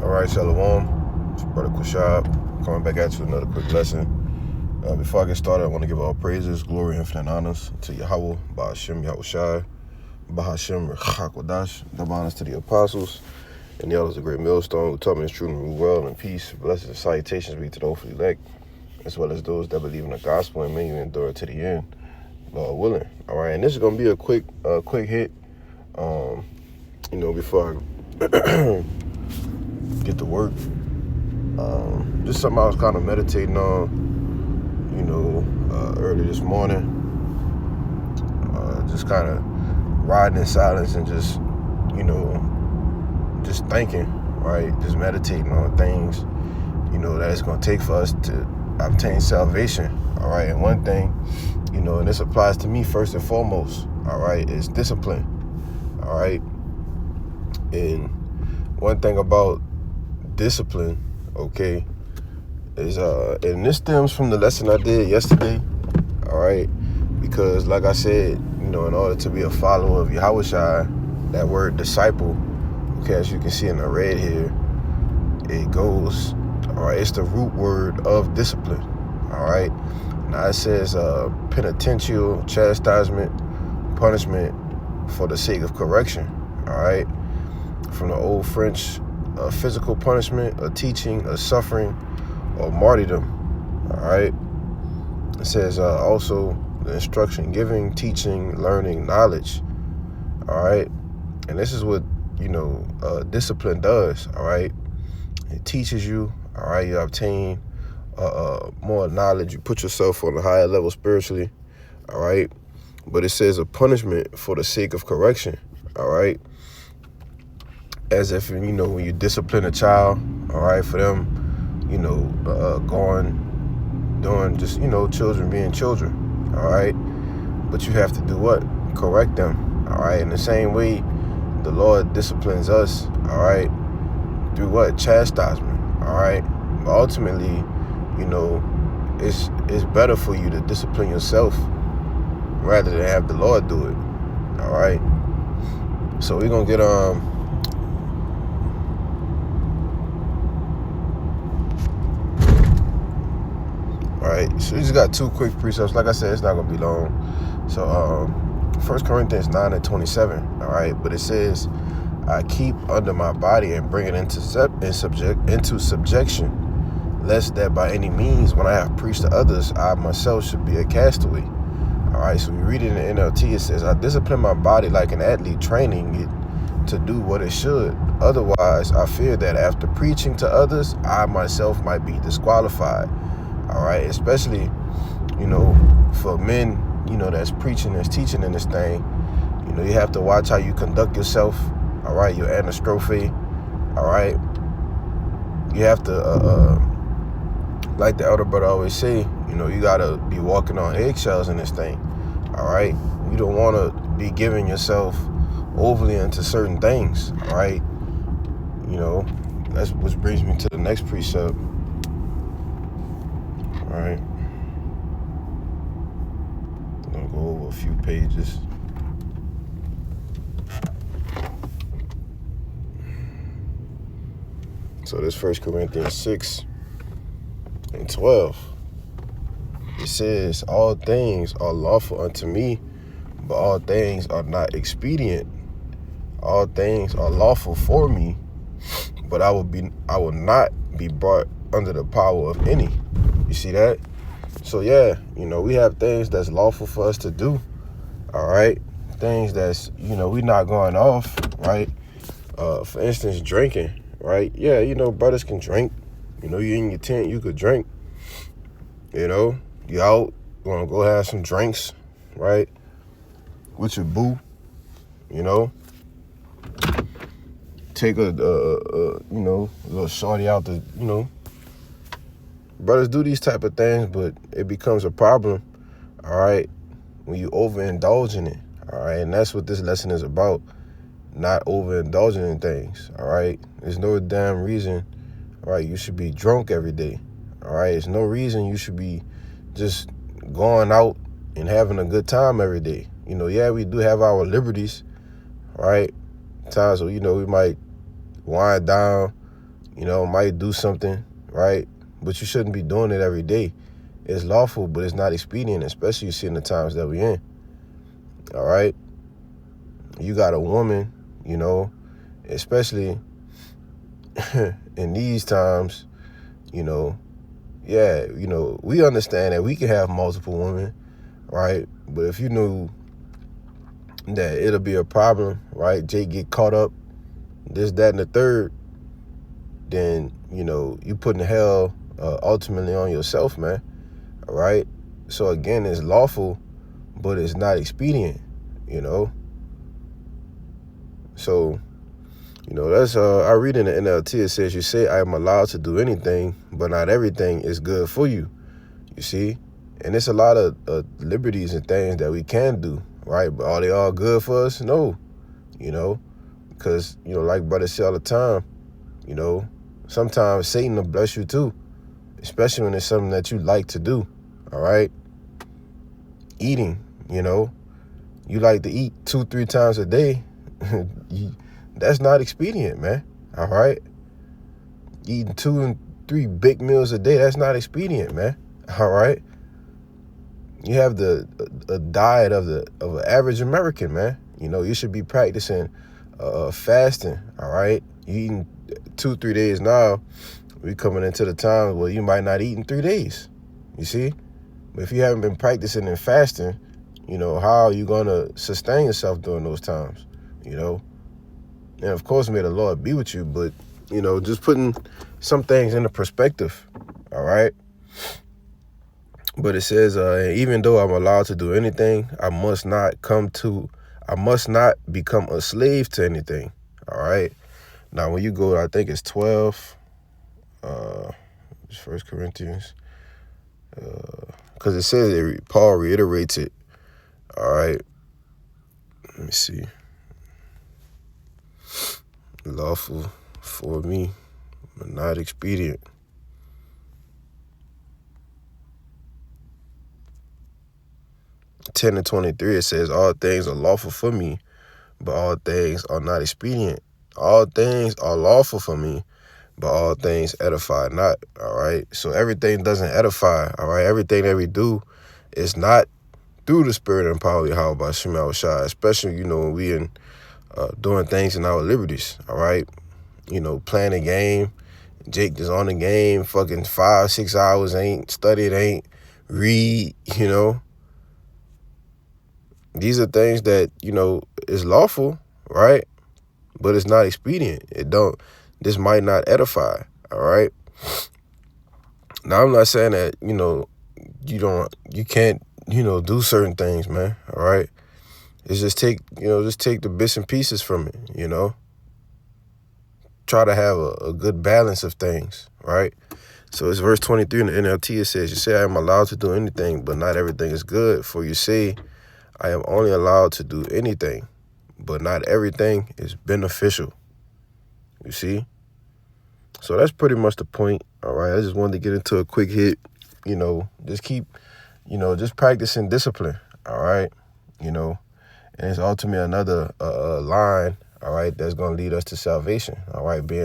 All right, Shalom. It's your brother Kushab coming back at you with another quick lesson. Before I get started, I want to give all praises, glory, and infinite honors to Yahweh, Ba'ashem, Yahushai, Bahashem, Rechakwadash, double honors to the apostles, and the elders of the great millstone who taught me his truth and rule well and peace. Blessings and salutations be to the hopefully elect, as well as those that believe in the gospel and may endure to the end, Lord willing. All right, and this is going to be a quick hit, before I get to work. Just something I was kind of meditating on, early this morning. Just kind of riding in silence and just thinking, right? Just meditating on things, that it's going to take for us to obtain salvation, all right? And one thing, and this applies to me first and foremost, all right, is discipline, all right? And one thing about discipline, okay, is and this stems from the lesson I did yesterday, all right, because like I said, in order to be a follower of Yahushai, that word disciple, okay, as you can see in the red here, it goes, all right, it's the root word of discipline, all right. Now it says penitential, chastisement, punishment for the sake of correction, all right, from the old French, physical punishment, a teaching, a suffering, or martyrdom, all right. It says also the instruction, giving, teaching, learning, knowledge, all right. And this is what, discipline does, all right. It teaches you, all right, you obtain more knowledge, you put yourself on a higher level spiritually, all right. But it says a punishment for the sake of correction, all right. As if, when you discipline a child, all right, for them, doing just, children being children, all right. But you have to do what? Correct them, all right. In the same way, the Lord disciplines us, all right, through what? Chastisement, all right. But ultimately, it's better for you to discipline yourself rather than have the Lord do it, all right. So we're gonna get all right, so we just got two quick precepts. Like I said, it's not going to be long. So 1 Corinthians 9:27, all right? But it says, I keep under my body and bring it into subjection, lest that by any means, when I have preached to others, I myself should be a castaway. All right, so we read it in the NLT. It says, I discipline my body like an athlete, training it to do what it should. Otherwise, I fear that after preaching to others, I myself might be disqualified. All right, especially, for men, that's preaching, that's teaching in this thing, you have to watch how you conduct yourself, all right, your anastrophe, all right. You have to, like the elder brother always say, you got to be walking on eggshells in this thing, all right. You don't want to be giving yourself overly into certain things, all right. That's which brings me to the next precept. All right, I'm gonna go over a few pages. So this 1 Corinthians 6:12. It says, all things are lawful unto me, but all things are not expedient. All things are lawful for me, but I will not be brought under the power of any. You see that? So yeah, we have things that's lawful for us to do, all right? Things that's, we're not going off, right? For instance, drinking, right? Yeah, brothers can drink. You in your tent, you could drink. You out, you want to go have some drinks, right? With your boo, take a little shorty out to, brothers do these type of things, but it becomes a problem, all right, when you overindulge in it, all right? And that's what this lesson is about, not overindulging in things, all right? There's no damn reason, all right, you should be drunk every day, all right? There's no reason you should be just going out and having a good time every day. Yeah, we do have our liberties, right? Times where, we might wind down, might do something, right? But you shouldn't be doing it every day. It's lawful, but it's not expedient, especially you see in the times that we're in. All right? You got a woman, especially in these times, we understand that we can have multiple women, right? But if you knew that it'll be a problem, right? Jake get caught up, this, that, and the third, then, you putting hell ultimately on yourself, man. All right? So again, it's lawful, but it's not expedient, So, that's, I read in the NLT, it says, you say, I am allowed to do anything, but not everything is good for you. You see? And it's a lot of liberties and things that we can do, right? But are they all good for us? No, because, like brothers say all the time, sometimes Satan will bless you too, especially when it's something that you like to do, all right? Eating, you like to eat 2-3 times a day. That's not expedient, man, all right? Eating 2 and 3 big meals a day, that's not expedient, man, all right? You have a diet of an average American, man. You should be practicing fasting, all right? You eating 2-3 days now, we coming into the time where you might not eat in 3 days, you see? But if you haven't been practicing and fasting, how are you going to sustain yourself during those times, And of course, may the Lord be with you, but, just putting some things into perspective, all right? But it says, even though I'm allowed to do anything, I must not become a slave to anything, all right? Now, when you go, I think it's 12, 1 Corinthians, because it says, Paul reiterates it, all right? Let me see. Lawful for me, but not expedient. 10 and 23, it says, all things are lawful for me, but all things are not expedient. All things are lawful for me, but all things edify not, all right? So everything doesn't edify, all right? Everything that we do is not through the spirit and power of Yahweh by Shema Shai, especially, when we in doing things in our liberties, all right? Playing a game. Jake is on the game, fucking 5-6 hours, ain't studied, ain't read, These are things that, is lawful, right? But it's not expedient. This might not edify, all right? Now, I'm not saying that, you can't, do certain things, man, all right? It's just take the bits and pieces from it, Try to have a good balance of things, right? So it's verse 23 in the NLT. It says, you say I am allowed to do anything, but not everything is good. For you say, I am only allowed to do anything, but not everything is beneficial. You see? So that's pretty much the point, all right? I just wanted to get into a quick hit, just keep, just practicing discipline, all right? And it's ultimately another line, all right, that's going to lead us to salvation, all right?